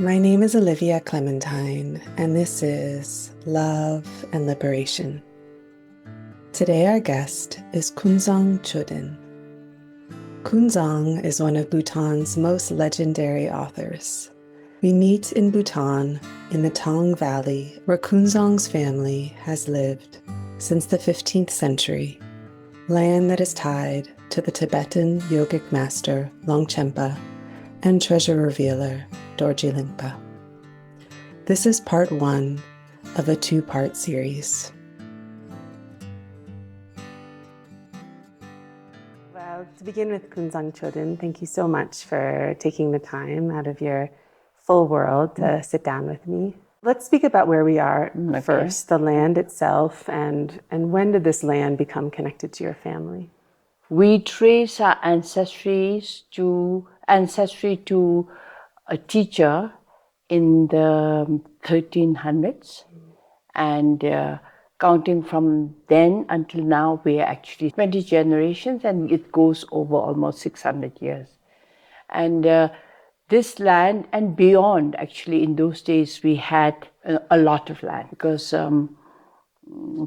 My name is Olivia Clementine, and this is Love and Liberation. Today our guest is Kunzang Choden. Kunzang is one of Bhutan's most legendary authors. We meet in Bhutan in the Tang Valley, where Kunzang's family has lived since the 15th century, land that is tied to the Tibetan yogic master Longchenpa and treasure revealer Dorji Lingpa. This is part one of a two-part series. Well, to begin with, Kunzang Choden, thank you so much for taking the time out of your full world to sit down with me. Let's speak about where we are first, the land itself, and when did this land become connected to your family? We trace our ancestry to a teacher in the 1300s, and counting from then until now, we are actually 20 generations, and it goes over almost 600 years. And this land and beyond, actually, in those days, we had a lot of land because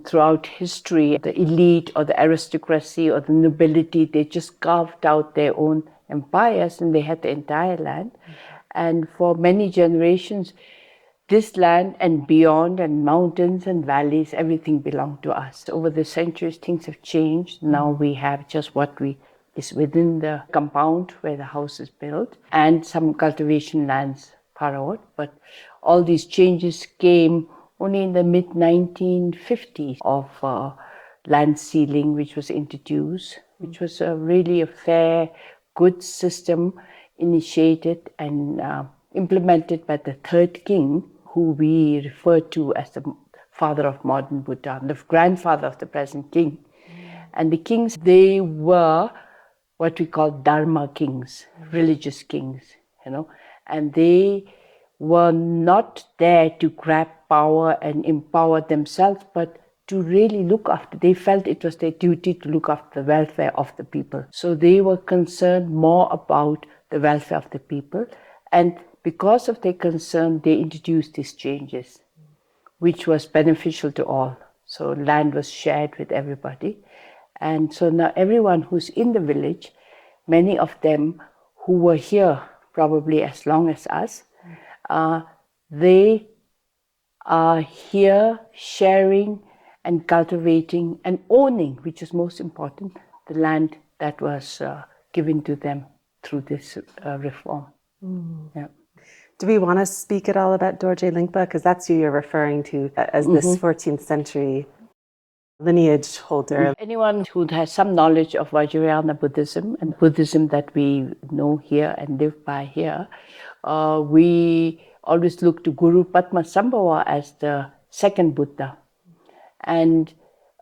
throughout history, the elite or the aristocracy or the nobility, they just carved out their own empires and they had the entire land. And for many generations, this land and beyond and mountains and valleys, everything belonged to us. Over the centuries, things have changed. Now we have just what is within the compound where the house is built and some cultivation lands far out. But all these changes came only in the mid-1950s of land sealing, which was introduced, which was really a fair, good system initiated and implemented by the third king, who we refer to as the father of modern Bhutan, the grandfather of the present king. And the kings, they were what we call Dharma kings, religious kings, and they were not there to grab power and empower themselves, but to really look after. They felt it was their duty to look after the welfare of the people. So they were concerned more about the welfare of the people. And because of their concern, they introduced these changes, which was beneficial to all. So land was shared with everybody. And so now everyone who's in the village, many of them who were here probably as long as us, they are here sharing and cultivating and owning, which is most important, the land that was given to them through this reform. Yeah. Do we want to speak at all about Dorji Lingpa? Because that's who you're referring to as this 14th century lineage holder. Anyone who has some knowledge of Vajrayana Buddhism and Buddhism that we know here and live by here, we always look to Guru Padmasambhava as the second Buddha. And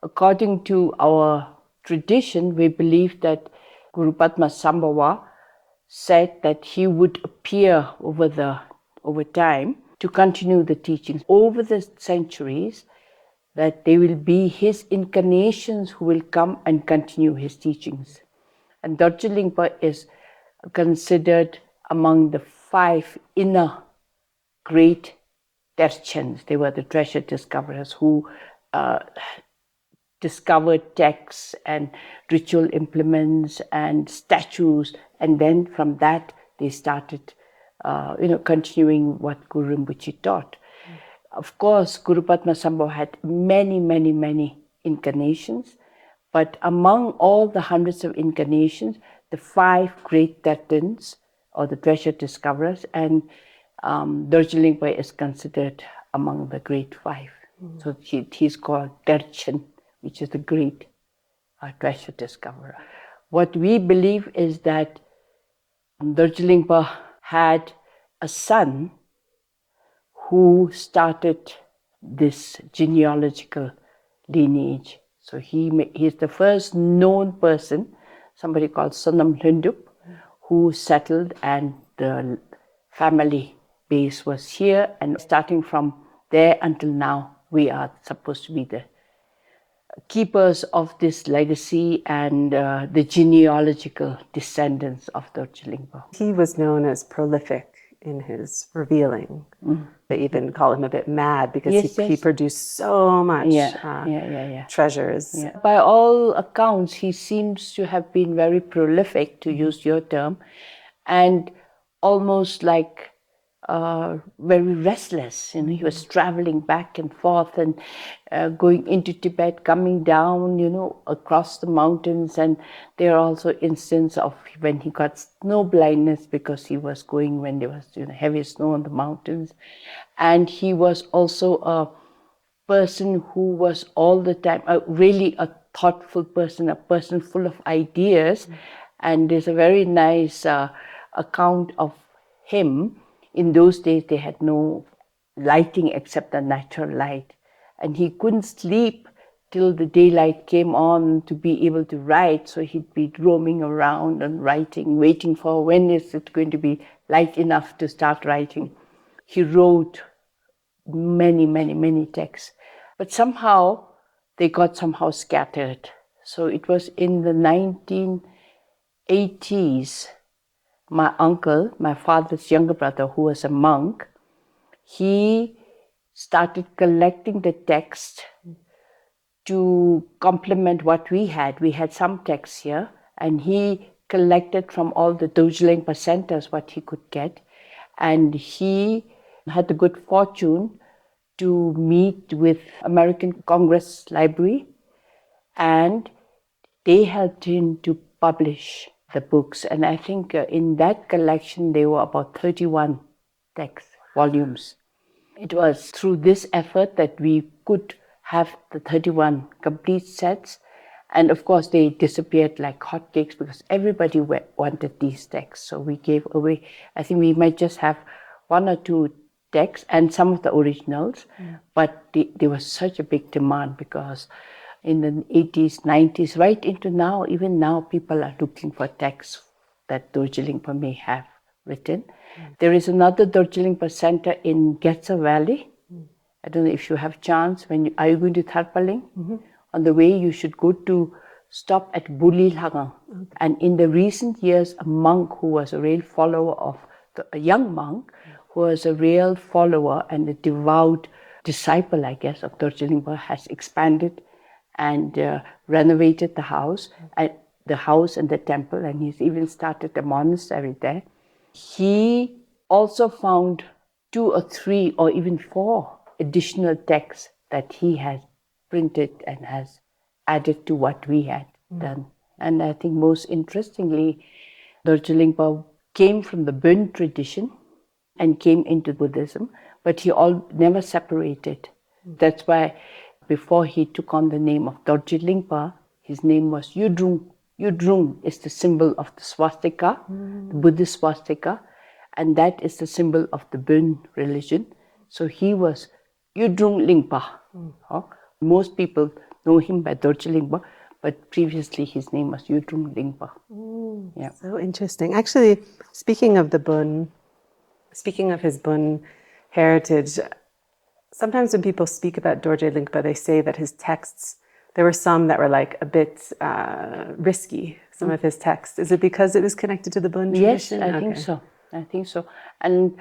according to our tradition, we believe that Guru Padmasambhava said that he would appear over time to continue the teachings over the centuries, that they will be his incarnations who will come and continue his teachings. And Dorji Lingpa is considered among the 5 inner great Terchens. They were the treasure discoverers who discovered texts and ritual implements and statues, and then from that they started continuing what Guru Rinpoche taught. Of course, Guru Padmasambhava had many incarnations, but among all the hundreds of incarnations, the 5 great Tertens, or the treasure discoverers, and Dorji Lingpa is considered among the great 5. So he's called Terchen, which is the great treasure discoverer. What we believe is that Dorji Lingpa had a son who started this genealogical lineage. So he is the first known person, somebody called Sonam Lundup, who settled, and the family base was here. And starting from there until now, we are supposed to be the keepers of this legacy and the genealogical descendants of Dorji Lingpa. He was known as prolific in his revealing. They even call him a bit mad because he produced so much treasures. Yeah. By all accounts, he seems to have been very prolific, to use your term, and almost like very restless. You know, he was traveling back and forth and going into Tibet, coming down, you know, across the mountains. And there are also instances of when he got snow blindness because he was going when there was, you know, heavy snow on the mountains. And he was also a person who was all the time really a thoughtful person, a person full of ideas. And there's a very nice account of him. In those days, they had no lighting except the natural light. And he couldn't sleep till the daylight came on to be able to write. So he'd be roaming around and writing, waiting for when is it going to be light enough to start writing. He wrote many texts. But somehow they got somehow scattered. So it was in the 1980s, my uncle, my father's younger brother, who was a monk, he started collecting the text to complement what we had. We had some texts here, and he collected from all the Dorji Lingpa centers what he could get. And he had the good fortune to meet with American Congress Library, and they helped him to publish the books. And I think in that collection there were about 31 text volumes. It was through this effort that we could have the 31 complete sets. And of course they disappeared like hotcakes because everybody wanted these texts. So we gave away, I think we might just have one or two texts and some of the originals, but there was such a big demand because in the 80s, 90s, right into now, even now people are looking for texts that Dorji Lingpa may have written. There is another Dorji Lingpa center in Getsa Valley. I don't know if you have chance. Are you going to Tharpaling? On the way, you should go to stop at Bulil Hagang. And in the recent years, a monk who was a real follower of, a young monk, who was a real follower and a devout disciple, I guess, of Dorji Lingpa, has expanded and renovated the house and the temple, and he's even started a monastery there. He also found 2 or 3 or even 4 additional texts that he has printed and has added to what we had done. And I think most interestingly, Dorji Lingpa came from the Bön tradition and came into Buddhism, but he never separated. That's why before he took on the name of Dorji Lingpa, his name was Yudrung. Yudrung is the symbol of the swastika, the Buddhist swastika, and that is the symbol of the Bön religion. So he was Yudrung Lingpa. Most people know him by Dorji Lingpa, but previously his name was Yudrung Lingpa. So interesting. Actually, speaking of his Bön heritage, sometimes when people speak about Dorji Lingpa, they say that his texts, there were some that were like a bit risky, some of his texts. Is it because it was connected to the Bön tradition? Yes, I think so. And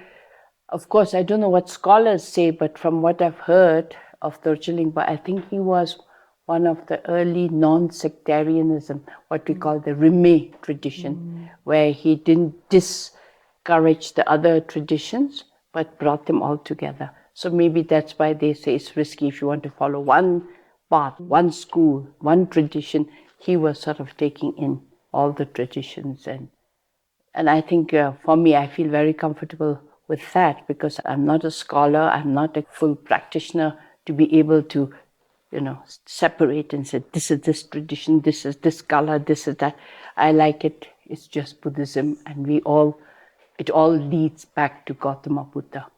of course, I don't know what scholars say, but from what I've heard of Dorji Lingpa, I think he was one of the early non-sectarianism, what we call the Rimé tradition, where he didn't discourage the other traditions, but brought them all together. So maybe that's why they say it's risky if you want to follow one path, one school, one tradition. He was sort of taking in all the traditions. And I think for me, I feel very comfortable with that because I'm not a scholar, I'm not a full practitioner to be able to, separate and say, this is this tradition, this is this color, this is that. I like it. It's just Buddhism, and it all leads back to Gautama Buddha.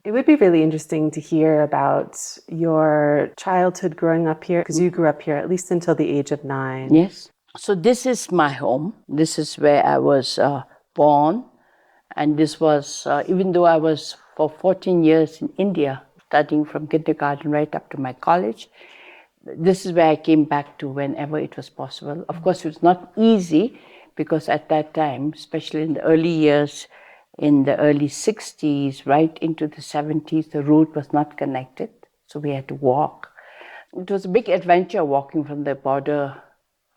It would be really interesting to hear about your childhood growing up here, because you grew up here at least until the age of 9. Yes. So this is my home. This is where I was born. And this was, even though I was for 14 years in India, studying from kindergarten right up to my college, this is where I came back to whenever it was possible. Of course, it was not easy because at that time, especially in the early years, in the early 60s, right into the 70s, the road was not connected, so we had to walk. It was a big adventure walking from the border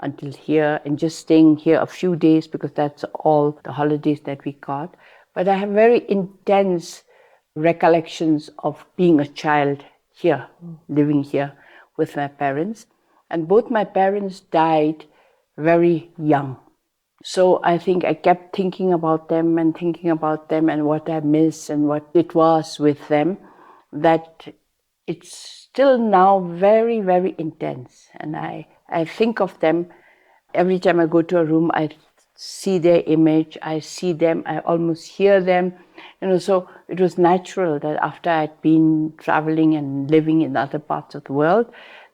until here and just staying here a few days because that's all the holidays that we got. But I have very intense recollections of being a child here, living here with my parents. And both my parents died very young. So I think I kept thinking about them and what I miss and what it was with them, that it's still now very, very intense. And I think of them every time I go to a room. I see their image, I see them, I almost hear them. So it was natural that after I'd been traveling and living in other parts of the world,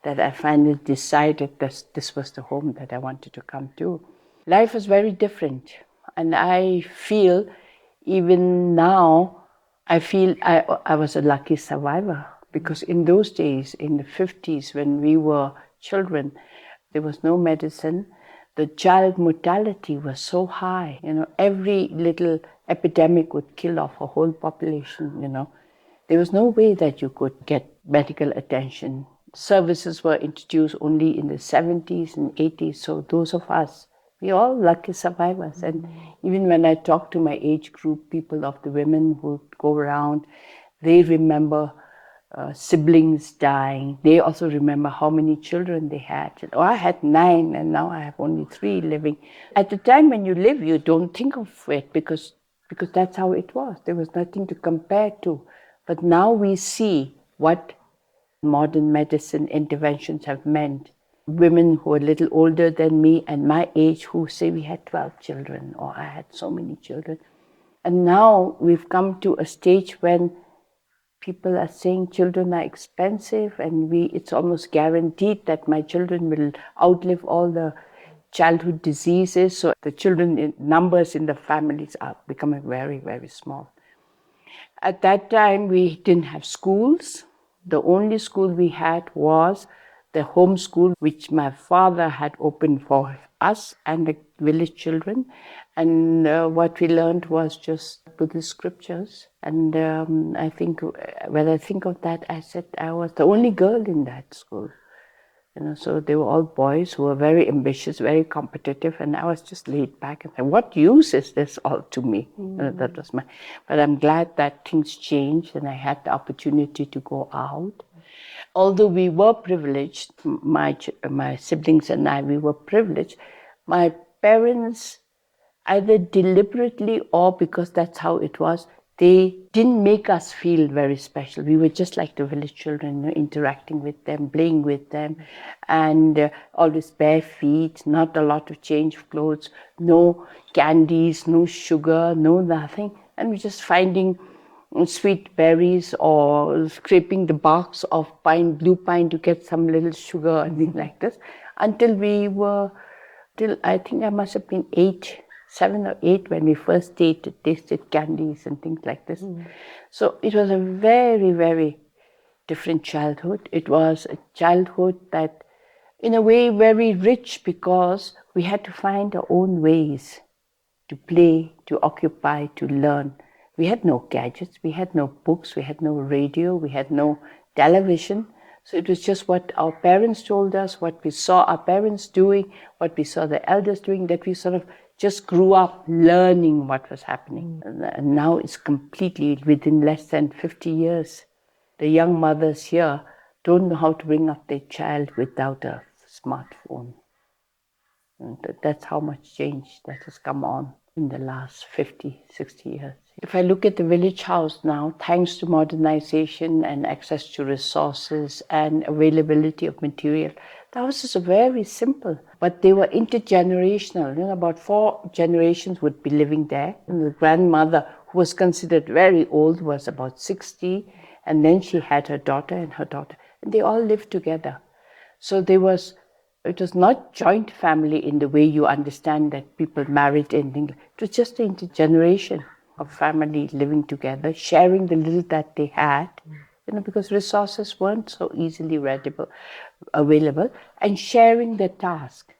that I finally decided this was the home that I wanted to come to. Life was very different. And I feel, even now, I was a lucky survivor. Because in those days, in the 50s, when we were children, there was no medicine. The child mortality was so high. Every little epidemic would kill off a whole population. There was no way that you could get medical attention. Services were introduced only in the 70s and 80s. So those of us, we're all lucky survivors. And even when I talk to my age group, people of the women who go around, they remember siblings dying. They also remember how many children they had. I had 9 and now I have only 3 living. At the time when you live, you don't think of it because that's how it was. There was nothing to compare to. But now we see what modern medicine interventions have meant. Women who are a little older than me and my age who say we had 12 children or I had so many children. And now we've come to a stage when people are saying children are expensive and it's almost guaranteed that my children will outlive all the childhood diseases. So the children numbers in the families are becoming very, very small. At that time, we didn't have schools. The only school we had was the home school, which my father had opened for us and the village children. And what we learned was just Buddhist scriptures. And I think, when I think of that, I said I was the only girl in that school. So they were all boys who were very ambitious, very competitive, and I was just laid back and said, what use is this all to me? That was but I'm glad that things changed and I had the opportunity to go out. Although we were privileged, my siblings and I, we were privileged, my parents, either deliberately or because that's how it was, they didn't make us feel very special. We were just like the village children, interacting with them, playing with them, and always bare feet, not a lot of change of clothes, no candies, no sugar, no nothing. And we're just finding sweet berries or scraping the barks of blue pine to get some little sugar and things like this, until I think I must have been 7 or 8 when we first tasted candies and things like this. So it was a very, very different childhood. It was a childhood that, in a way, very rich because we had to find our own ways to play, to occupy, to learn. We had no gadgets, we had no books, we had no radio, we had no television. So it was just what our parents told us, what we saw our parents doing, what we saw the elders doing, that we sort of just grew up learning what was happening. And now it's completely within less than 50 years. The young mothers here don't know how to bring up their child without a smartphone. And that's how much change that has come on in the last 50, 60 years. If I look at the village house now, thanks to modernization and access to resources and availability of material, the houses are very simple, but they were intergenerational. About 4 generations would be living there. And the grandmother, who was considered very old, was about 60, and then she had her daughter and her daughter, and they all lived together. So it was not joint family in the way you understand that people married and things. It was just the intergeneration of family living together, sharing the little that they had, because resources weren't so easily available, and sharing the task.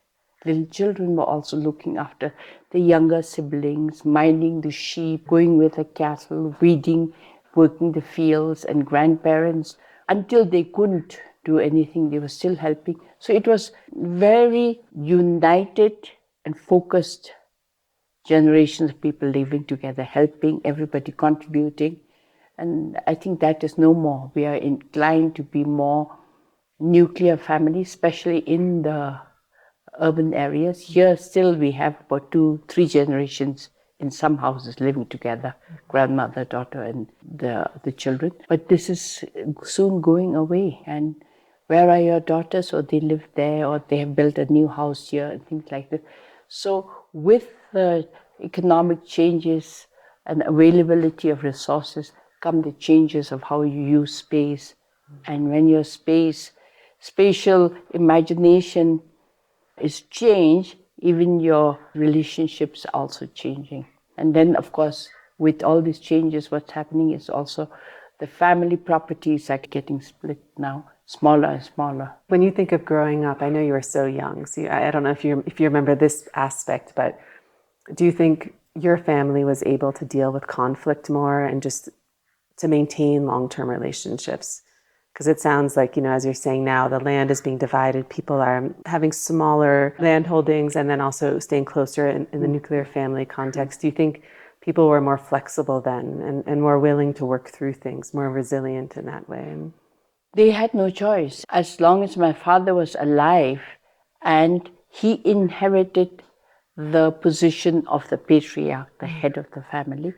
little children were also looking after the younger siblings, minding the sheep, going with the cattle, weeding, working the fields, and grandparents. Until they couldn't do anything, they were still helping. So it was very united and focused generations of people living together, helping, everybody contributing. And I think that is no more. We are inclined to be more nuclear family, especially in the urban areas. Here still we have about 2-3 generations in some houses living together, grandmother, daughter, and the children. But this is soon going away. And where are your daughters? Or they live there, or they have built a new house here, and things like that. So with the economic changes and availability of resources come the changes of how you use space. And when your spatial imagination is changed, even your relationships are also changing. And then, of course, with all these changes, what's happening is also the family properties are getting split now, smaller and smaller. When you think of growing up, I know you were so young, so I don't know if you remember this aspect, but do you think your family was able to deal with conflict more and just to maintain long-term relationships? Because it sounds like, as you're saying now, the land is being divided. People are having smaller land holdings and then also staying closer in the nuclear family context. Do you think people were more flexible then and more willing to work through things, more resilient in that way? They had no choice. As long as my father was alive and he inherited the position of the patriarch, the head of the family,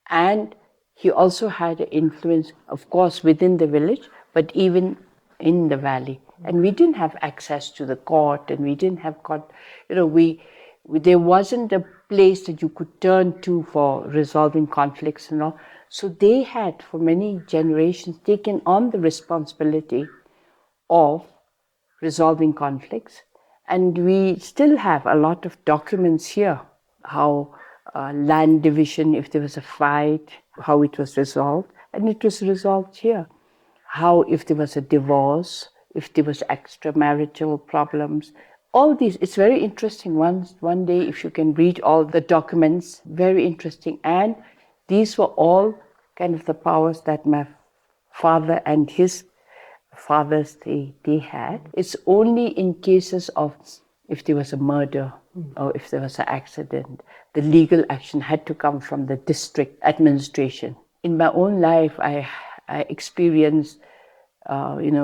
and he also had influence, of course, within the village, but even in the valley. And we didn't have access to the court, and we didn't have court. There wasn't a place that you could turn to for resolving conflicts and all. So they had, for many generations, taken on the responsibility of resolving conflicts. And we still have a lot of documents here, how land division, if there was a fight, how it was resolved. And it was resolved here. How if there was a divorce, if there was extramarital problems, all these, it's very interesting. One day, if you can read all the documents, very interesting. And these were all kind of the powers that my father and his fathers, they had. It's only in cases of if there was a murder or if there was an accident, the legal action had to come from the district administration. In my own life, I experienced,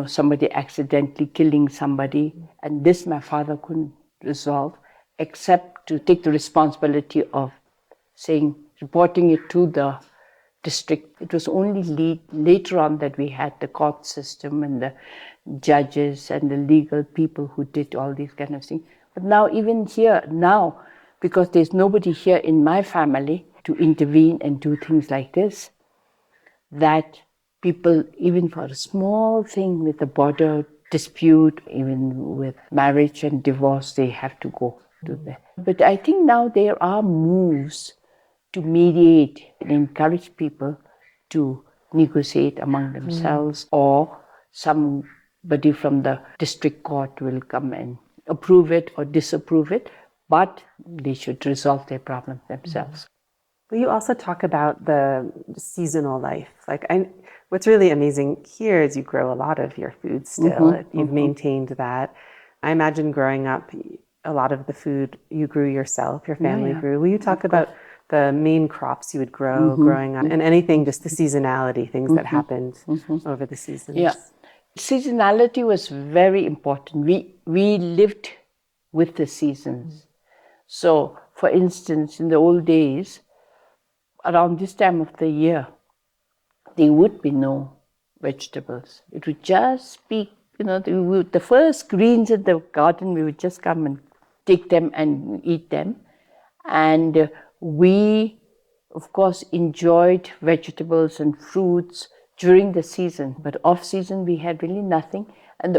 somebody accidentally killing somebody, and this my father couldn't resolve, except to take the responsibility of reporting it to the district. It was only later on that we had the court system and the judges and the legal people who did all these kind of things. But now, even here, because there's nobody here in my family to intervene and do things like this, that people, even for a small thing with a border dispute, even with marriage and divorce, they have to go to there. But I think now there are moves to mediate and encourage people to negotiate among themselves, or somebody from the district court will come and approve it or disapprove it, but they should resolve their problems themselves. Will you also talk about the seasonal life? What's really amazing here is you grow a lot of your food still. You've maintained that. I imagine growing up, a lot of the food you grew yourself, your family grew. Will you talk about the main crops you would grow growing up, and anything, just the seasonality, things that happened over the seasons? Yeah. Seasonality was very important. We lived with the seasons. So, for instance, in the old days, around this time of the year, there would be no vegetables. It would just be, the first greens in the garden, we would just come and take them and eat them. And we, of course, enjoyed vegetables and fruits during the season, but off season we had really nothing, and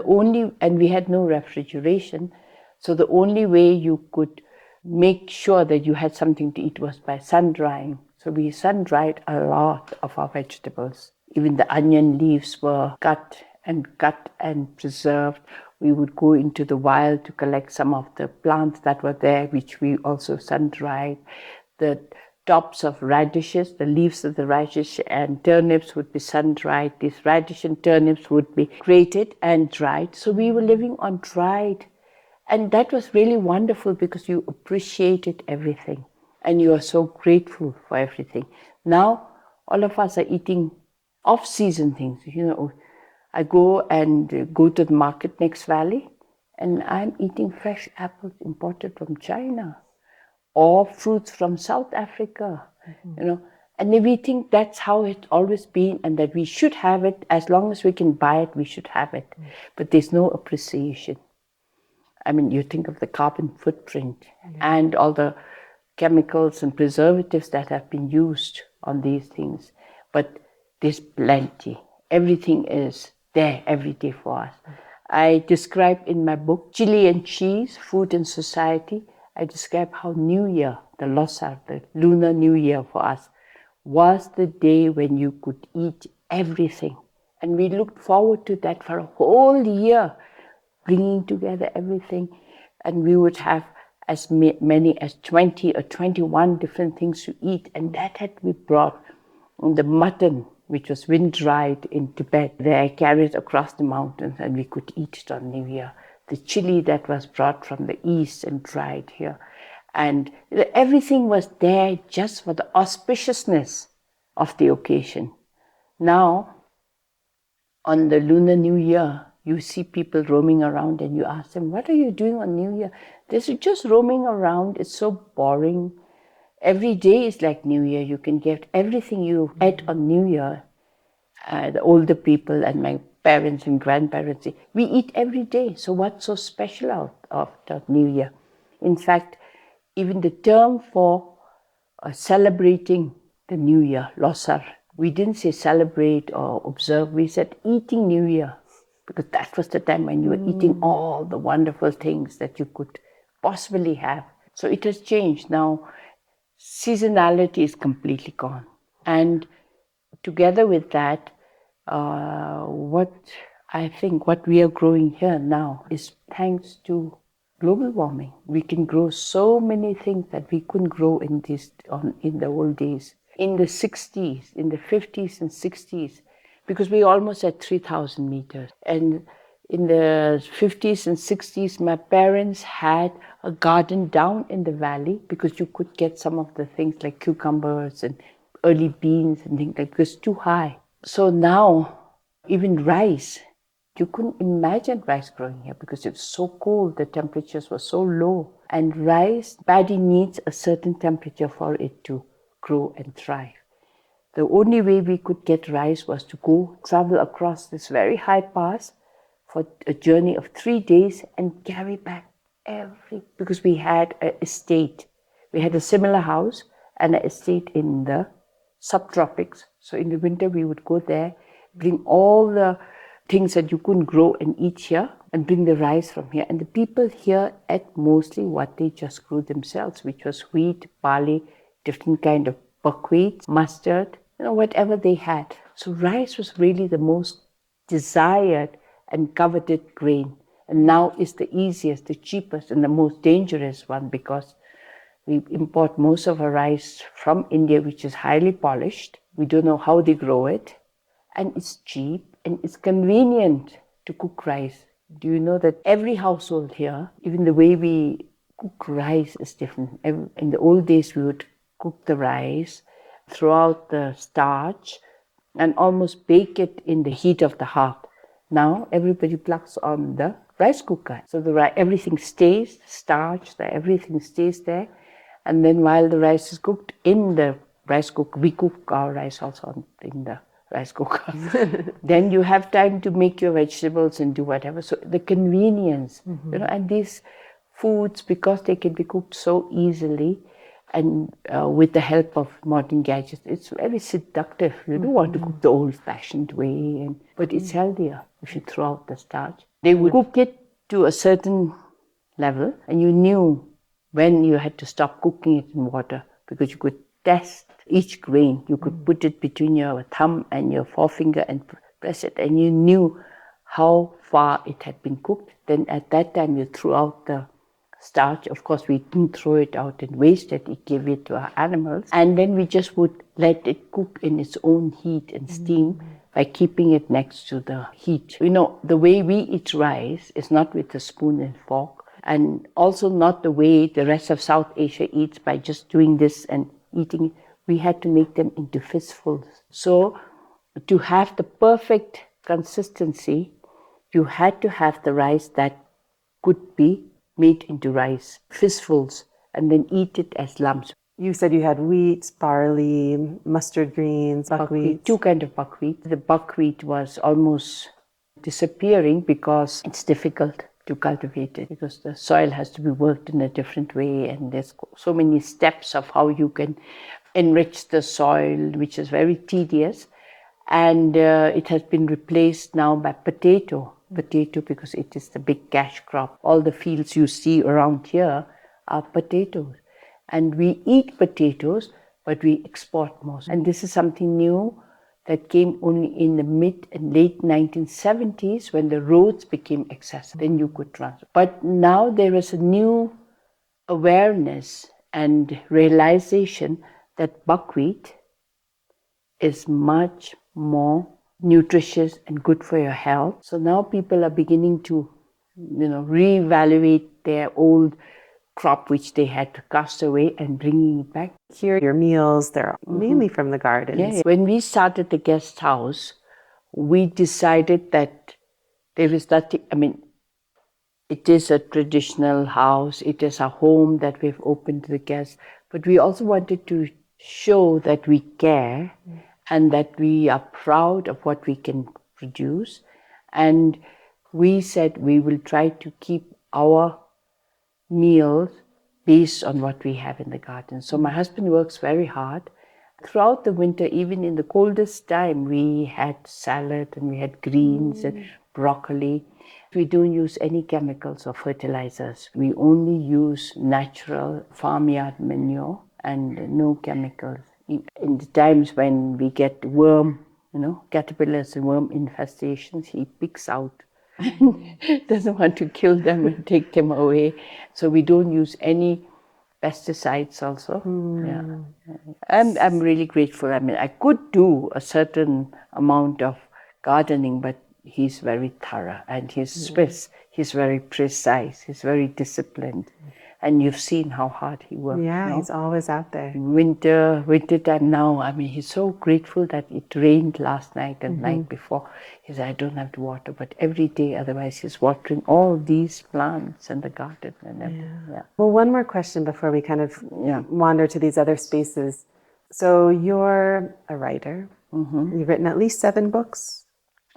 we had no refrigeration. So the only way you could make sure that you had something to eat was by sun drying. So we sun dried a lot of our vegetables. Even the onion leaves were cut and cut and preserved. We would go into the wild to collect some of the plants that were there, which we also sun-dried. The tops of radishes, the leaves of the radish and turnips would be sun-dried. These radish and turnips would be grated and dried. So we were living on dried. And that was really wonderful because you appreciated everything and you are so grateful for everything. Now, all of us are eating off-season things. I go to the market next valley and I'm eating fresh apples imported from China or fruits from South Africa, And we think that's how it's always been and that we should have it. As long as we can buy it, we should have it. But there's no appreciation. I mean, you think of the carbon footprint and all the chemicals and preservatives that have been used on these things. But there's plenty. Everything is there every day for us. I describe in my book, Chili and Cheese, Food and Society. I describe how New Year, the Losar, the Lunar New Year for us, was the day when you could eat everything. And we looked forward to that for a whole year, bringing together everything. And we would have as many as 20 or 21 different things to eat. And that had to be brought. The mutton, which was wind-dried in Tibet, they carried across the mountains and we could eat it on New Year. The chili that was brought from the east and dried here. And everything was there just for the auspiciousness of the occasion. Now, on the Lunar New Year, you see people roaming around and you ask them, what are you doing on New Year? They say, just roaming around, it's so boring. Every day is like New Year. You can get everything you ate on New Year. The older people and my parents and grandparents say, we eat every day. So what's so special of New Year? In fact, even the term for celebrating the New Year, Losar, we didn't say celebrate or observe. We said eating New Year, because that was the time when you were eating all the wonderful things that you could possibly have. So it has changed. Now, seasonality is completely gone. And together with that, what we are growing here now is thanks to global warming. We can grow so many things that we couldn't grow in the old days. In the 60s, in the 50s and 60s, because we almost at 3,000 meters. And in the 50s and 60s, my parents had a garden down in the valley because you could get some of the things like cucumbers and early beans and things like this too high. So now, even rice, you couldn't imagine rice growing here because it was so cold, the temperatures were so low. And rice, paddy needs a certain temperature for it to grow and thrive. The only way we could get rice was to travel across this very high pass for a journey of 3 days and carry back because we had an estate. We had a similar house and an estate in the subtropics. So in the winter we would go there, bring all the things that you couldn't grow and eat here and bring the rice from here. And the people here ate mostly what they just grew themselves, which was wheat, barley, different kind of buckwheat, mustard, whatever they had. So rice was really the most desired and coveted grain. And now it's the easiest, the cheapest, and the most dangerous one because we import most of our rice from India, which is highly polished. We don't know how they grow it. And it's cheap and it's convenient to cook rice. Do you know that every household here, even the way we cook rice is different. In the old days, we would cook the rice, throw out the starch, and almost bake it in the heat of the hearth. Now, everybody plugs on the rice cooker. So everything stays, starch, everything stays there. And then while the rice is cooked in the rice cooker, we cook our rice also in the rice cooker. Then you have time to make your vegetables and do whatever. So the convenience, and these foods, because they can be cooked so easily and with the help of modern gadgets, it's very seductive. You don't want to cook the old-fashioned way, but it's healthier if you throw out the starch. They would cook it to a certain level, and you knew when you had to stop cooking it in water because you could test each grain. You could put it between your thumb and your forefinger and press it, and you knew how far it had been cooked. Then at that time, you threw out the starch. Of course, we didn't throw it out and waste it. We gave it to our animals. And then we just would let it cook in its own heat and steam by keeping it next to the heat. You know, the way we eat rice is not with a spoon and fork, and also not the way the rest of South Asia eats by just doing this and eating it. We had to make them into fistfuls. So to have the perfect consistency, you had to have the rice that could be made into rice, fistfuls, and then eat it as lumps. You said you had wheat, barley, mustard greens, buckwheat. Two kinds of buckwheat. The buckwheat was almost disappearing because it's difficult to cultivate it, because the soil has to be worked in a different way, and there's so many steps of how you can enrich the soil, which is very tedious. And it has been replaced now by potato because it is the big cash crop. All the fields you see around here are potatoes. And we eat potatoes, but we export most. And this is something new that came only in the mid and late 1970s when the roads became accessible. Then you could transport. But now there is a new awareness and realization that buckwheat is much more nutritious and good for your health. So now people are beginning to, reevaluate their old crop which they had to cast away and bringing it back. Here, your meals, they're mainly from the gardens. Yeah. When we started the guest house, we decided that there is nothing, it is a traditional house, it is a home that we've opened to the guests, but we also wanted to show that we care and that we are proud of what we can produce. And we said we will try to keep our meals based on what we have in the garden. So my husband works very hard. Throughout the winter, even in the coldest time, we had salad and we had greens and broccoli. We don't use any chemicals or fertilizers. We only use natural farmyard manure and no chemicals. In the times when we get worm, caterpillars and worm infestations, he picks out. Doesn't want to kill them and take them away. So we don't use any pesticides also. Yeah. I'm really grateful. I could do a certain amount of gardening, but he's very thorough and he's Swiss. He's very precise. He's very disciplined. And you've seen how hard he works. Yeah, he's always out there. Winter time now, he's so grateful that it rained last night and night before. He said, I don't have to water, but every day, otherwise he's watering all these plants and the garden and everything. Yeah. Well, one more question before we kind of wander to these other spaces. So you're a writer. You've written at least 7 books.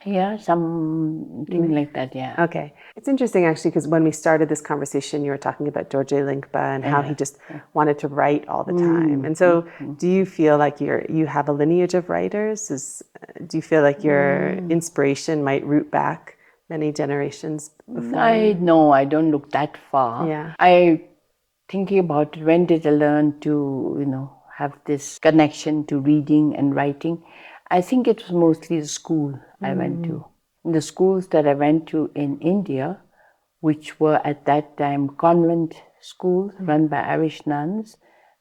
Yeah, something like that, yeah. Okay. It's interesting, actually, because when we started this conversation, you were talking about Dorji Lingpa and how he just wanted to write all the time. And so do you feel like you have a lineage of writers? Do you feel like your inspiration might root back many generations before? No, I don't look that far. Yeah. I thinking about it, when did I learn to, have this connection to reading and writing? I think it was mostly the school I went to. The schools that I went to in India, which were at that time convent schools run by Irish nuns,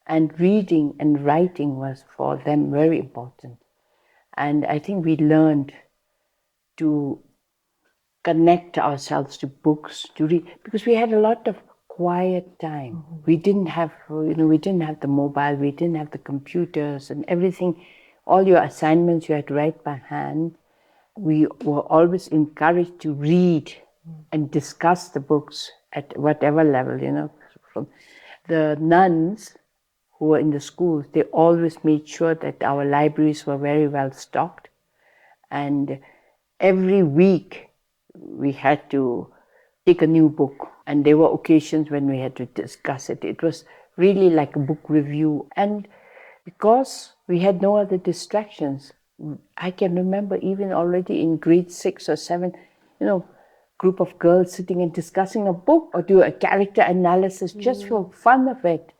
and reading and writing was for them very important. And I think we learned to connect ourselves to books, to read, because we had a lot of quiet time. We didn't have, we didn't have the mobile, we didn't have the computers and everything. All your assignments you had to write by hand. We were always encouraged to read and discuss the books at whatever level, From the nuns who were in the schools, they always made sure that our libraries were very well stocked. And every week we had to take a new book. And there were occasions when we had to discuss it. It was really like a book review. And because we had no other distractions, I can remember even already in grade 6 or 7, group of girls sitting and discussing a book or do a character analysis just for fun of it.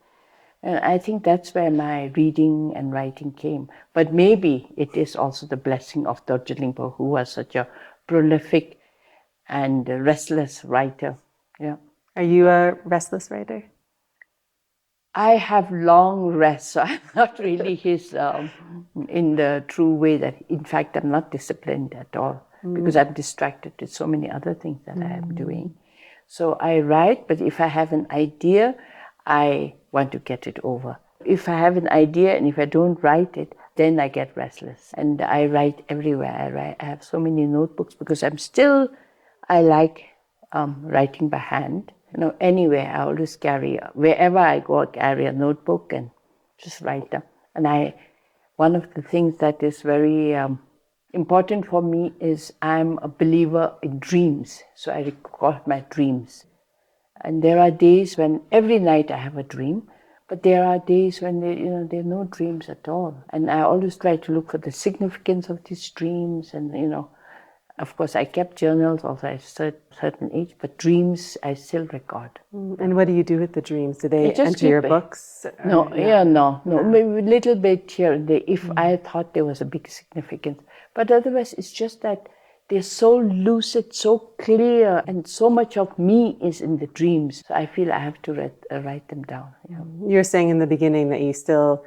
And I think that's where my reading and writing came. But maybe it is also the blessing of Dorji Lingpa, who was such a prolific and a restless writer. Yeah. Are you a restless writer? I have long rests, so I'm not really his in the true way that, in fact, I'm not disciplined at all because I'm distracted with so many other things that I am doing. So I write, but if I have an idea, I want to get it over. If I have an idea and if I don't write it, then I get restless. And I write everywhere. I have so many notebooks because I like writing by hand. Anywhere I always wherever I go, I carry a notebook and just write them. And one of the things that is very important for me is I'm a believer in dreams. So I record my dreams. And there are days when every night I have a dream, but there are days when there are no dreams at all. And I always try to look for the significance of these dreams and, of course, I kept journals also at a certain age, but dreams I still record. And what do you do with the dreams? Do they enter your books? No. Maybe a little bit here and there if I thought there was a big significance. But otherwise, it's just that they're so lucid, so clear, and so much of me is in the dreams. So I feel I have to write them down. Yeah. You were saying in the beginning that you still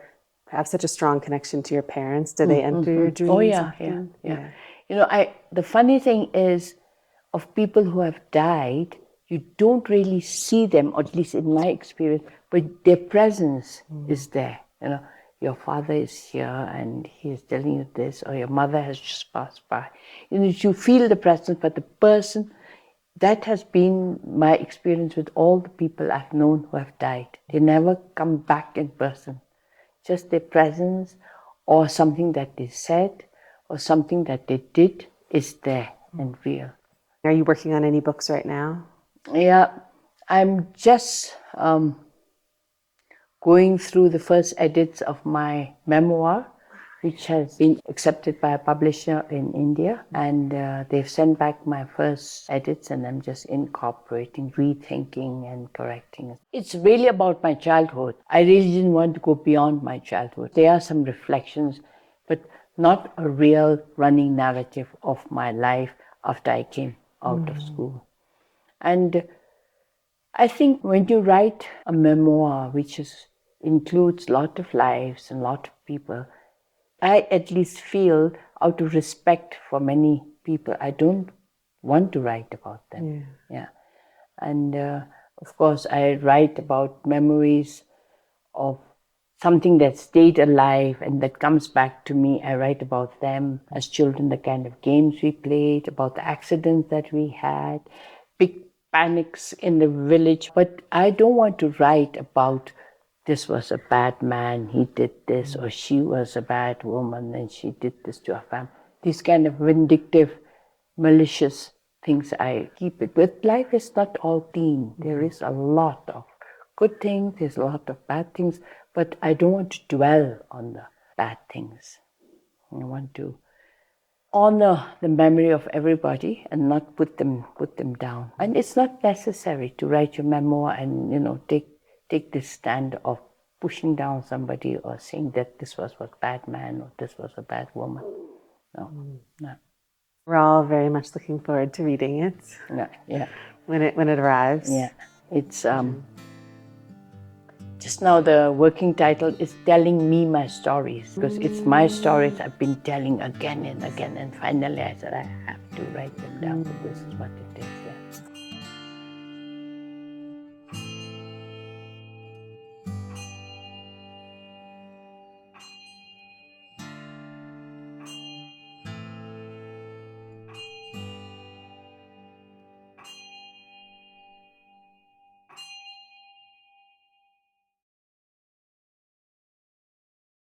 have such a strong connection to your parents. Do they enter your dreams? Oh, yeah. The funny thing is, of people who have died, you don't really see them, or at least in my experience, but their presence is there. Your father is here and he is telling you this, or your mother has just passed by. You feel the presence, but the person, that has been my experience with all the people I've known who have died. They never come back in person. Just their presence or something that they said or something that they did is there and real. Are you working on any books right now? Yeah, I'm just going through the first edits of my memoir, which has been accepted by a publisher in India. And they've sent back my first edits and I'm just incorporating, rethinking and correcting. It's really about my childhood. I really didn't want to go beyond my childhood. There are some reflections, but not a real running narrative of my life after I came out of school. And I think when you write a memoir, which includes a lot of lives and a lot of people, I at least feel out of respect for many people, I don't want to write about them. Yeah. And of course, I write about memories of something that stayed alive and that comes back to me. I write about them as children, the kind of games we played, about the accidents that we had, big panics in the village. But I don't want to write about this was a bad man, he did this, or she was a bad woman and she did this to her family. These kind of vindictive, malicious things I keep it. But life is not all clean. There is a lot of good things, there's a lot of bad things, but I don't want to dwell on the bad things. I want to honor the memory of everybody and not put them down. And it's not necessary to write your memoir and take this stand of pushing down somebody or saying that this was a bad man or this was a bad woman. No. We're all very much looking forward to reading it. Yeah. When it arrives. Yeah. It's just now the working title is Telling Me My Stories, because it's my stories I've been telling again and again, and finally I said I have to write them down, but this is what it is.